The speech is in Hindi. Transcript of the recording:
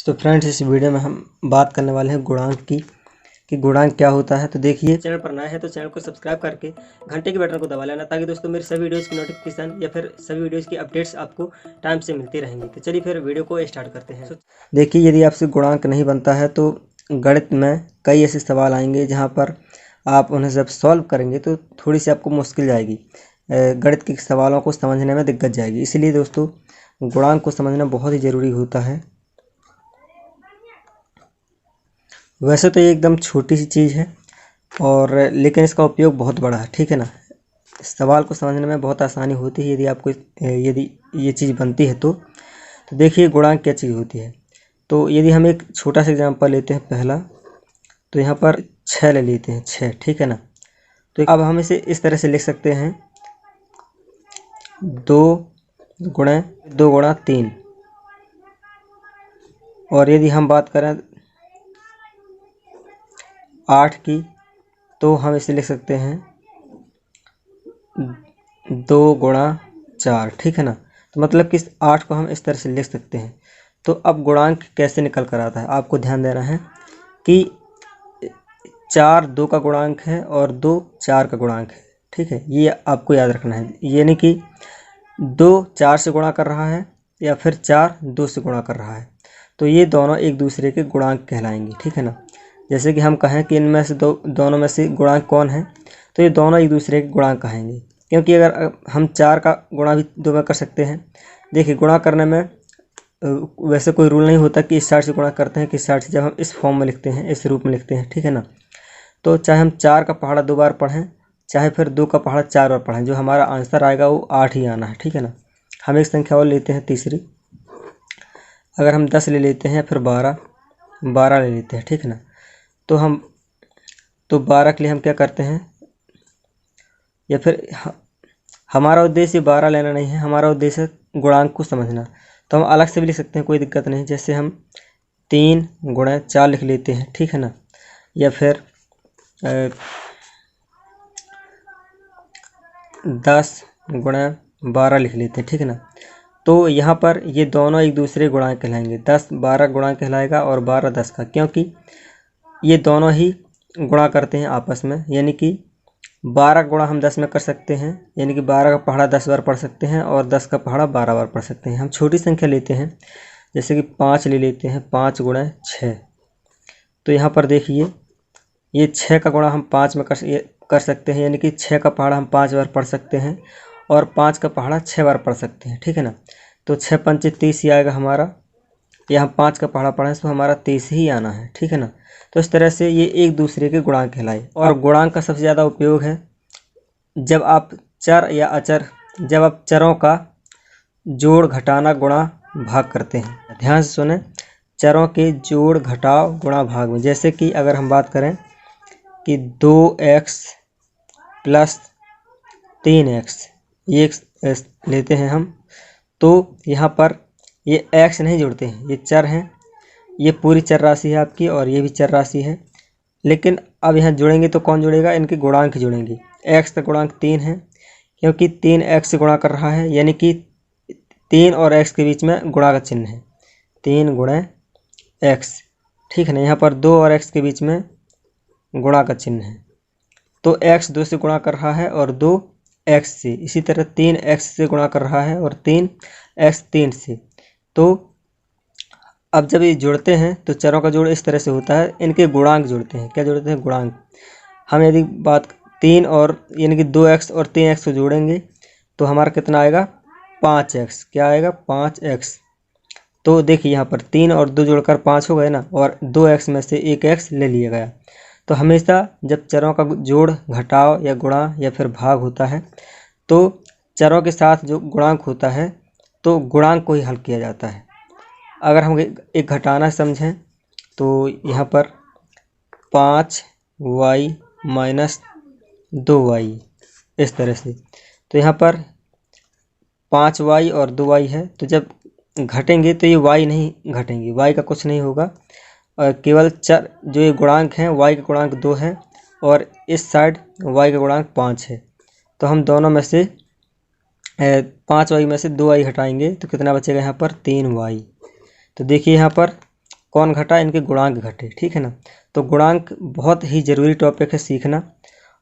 तो फ्रेंड्स, इस वीडियो में हम बात करने वाले हैं गुणांक की कि गुणांक क्या होता है। तो देखिए, चैनल पर नया है तो चैनल को सब्सक्राइब करके घंटे के बटन को दबा लेना, ताकि दोस्तों मेरे सभी वीडियोज़ की नोटिफिकेशन या फिर सभी वीडियोज़ की अपडेट्स आपको टाइम से मिलती रहेंगी। तो चलिए फिर वीडियो को स्टार्ट करते हैं। देखिए, यदि आपसे गुणांक नहीं बनता है तो गणित में कई ऐसे सवाल आएंगे जहाँ पर आप उन्हें जब सॉल्व करेंगे तो थोड़ी सी आपको मुश्किल जाएगी, गणित के सवालों को समझने में दिक्कत जाएगी। इसलिए दोस्तों, गुणांक को समझना बहुत ही ज़रूरी होता है। वैसे तो ये एकदम छोटी सी चीज़ है और लेकिन इसका उपयोग बहुत बड़ा है, ठीक है ना। सवाल को समझने में बहुत आसानी होती है यदि ये चीज़ बनती है तो देखिए, गुणांक क्या चीज़ होती है। तो यदि हम एक छोटा सा एग्जांपल लेते हैं पहला, तो यहाँ पर 6 ले लेते हैं, 6, ठीक है ना। तो अब हम इसे इस तरह से लिख सकते हैं, 2 गुणा 3। और यदि हम बात करें 8 की, तो हम इसे लिख सकते हैं 2 गुणा 4, ठीक है ना। तो मतलब कि 8 को हम इस तरह से लिख सकते हैं। तो अब गुणांक कैसे निकल कर आता है, आपको ध्यान देना है कि 4 2 का गुणांक है और 2 4 का गुणांक है, ठीक है। ये आपको याद रखना है, यानी कि 2 4 से गुणा कर रहा है या फिर 4 2 से गुणा कर रहा है, तो ये दोनों एक दूसरे के गुणांक कहलाएंगे, ठीक है ना। जैसे कि हम कहें कि इनमें से दोनों में से गुणांक कौन है, तो ये दोनों एक दूसरे के गुणांक कहेंगे, क्योंकि अगर हम 4 का गुणा भी 2 में कर सकते हैं। देखिए, गुणा करने में वैसे कोई रूल नहीं होता कि इस साइड से गुणा करते हैं, किस साइड से, जब हम इस फॉर्म में लिखते हैं, इस रूप में लिखते हैं, ठीक है ना। तो चाहे हम 4 का पहाड़ा 2 बार पढ़ें, चाहे फिर 2 का पहाड़ा 4 बार पढ़ें, जो हमारा आंसर आएगा वो 8 ही आना है, ठीक है ना। हम एक संख्या और लेते हैं तीसरी, अगर हम 10 ले लेते हैं, फिर 12 ले लेते हैं, ठीक है ना। तो 12 के लिए हम क्या करते हैं, या फिर हमारा उद्देश्य 12 लेना नहीं है, हमारा उद्देश्य है गुणांक को समझना। तो हम अलग से भी लिख सकते हैं, कोई दिक्कत नहीं। जैसे हम 3 गुणा 4 लिख लेते हैं, ठीक है ना, या फिर 10 गुणा 12 लिख लेते हैं, ठीक है ना। तो यहाँ पर ये दोनों एक दूसरे गुणांक कहलाएंगे। 10 12 गुणांक कहलाएगा और 12 10 का, क्योंकि ये दोनों ही गुणा करते हैं आपस में। यानी कि 12 गुणा हम 10 में कर सकते हैं, यानी कि 12 का पहाड़ा 10 बार पढ़ सकते हैं और 10 का पहाड़ा 12 बार पढ़ सकते हैं। हम छोटी संख्या लेते हैं, जैसे कि 5 ले लेते हैं, 5 गुणा 6। तो यहाँ पर देखिए, ये 6 का गुणा हम 5 में कर सकते हैं, यानी कि 6 का पहाड़ा हम 5 बार पढ़ सकते हैं और 5 का पहाड़ा 6 बार पढ़ सकते हैं, ठीक है ना। तो 6 पंचे 30 ही आएगा हमारा। या हम 5 का पहाड़ा पढ़ें तो हमारा 30 ही आना है, ठीक है ना। तो इस तरह से ये एक दूसरे के गुणांक कहलाए। और गुणांक का सबसे ज़्यादा उपयोग है जब आप जब आप चरों का जोड़ घटाना गुणा भाग करते हैं। ध्यान से सुने, चरों के जोड़ घटाव गुणा भाग में। जैसे कि अगर हम बात करें कि 2x प्लस 3x, ये लेते हैं हम, तो यहाँ पर ये x नहीं जुड़ते हैं, ये चर हैं। ये पूरी चर राशि है आपकी और ये भी चर राशि है, लेकिन अब यहाँ जुड़ेंगे तो कौन जुड़ेगा, इनके गुणांक जुड़ेंगे। x का गुणांक 3 है, क्योंकि 3 x से गुणा कर रहा है, यानी कि 3 और x के बीच में गुणा का चिन्ह है, 3 गुणा x, ठीक है ना। यहाँ पर 2 और x के बीच में गुणा का चिन्ह है, तो x 2 से गुणा कर रहा है और 2 x से। इसी तरह 3 x से गुणा कर रहा है और 3 x 3 से। तो अब जब ये जुड़ते हैं तो चरों का जोड़ इस तरह से होता है, इनके गुणांक जुड़ते हैं। क्या जुड़ते हैं, गुणांक। हम यदि बात 3 और यानी कि 2x और 3x को जोड़ेंगे तो हमारा कितना आएगा, 5x। क्या आएगा, 5x। तो देखिए, यहाँ पर 3 और 2 जोड़कर 5 हो गए ना, और 2x में से एक x ले लिया गया। तो हमेशा जब चरों का जोड़ घटाव या गुणा या फिर भाग होता है, तो चरों के साथ जो गुणांक होता है तो गुणांक को ही हल किया जाता है। अगर हम एक घटाना समझें तो यहाँ पर 5y माइनस 2y, इस तरह से। तो यहाँ पर 5y और 2y है, तो जब घटेंगे तो ये y नहीं घटेंगे, y का कुछ नहीं होगा, और केवल चर जो ये गुणांक हैं, y का गुणांक 2 है और इस साइड y का गुणांक 5 है। तो हम दोनों में से 5y में से 2y हटाएंगे तो कितना बचेगा, यहाँ पर 3y। तो देखिए, यहाँ पर कौन घटा, इनके गुणांक घटे, ठीक है ना। तो गुणांक बहुत ही ज़रूरी टॉपिक है सीखना।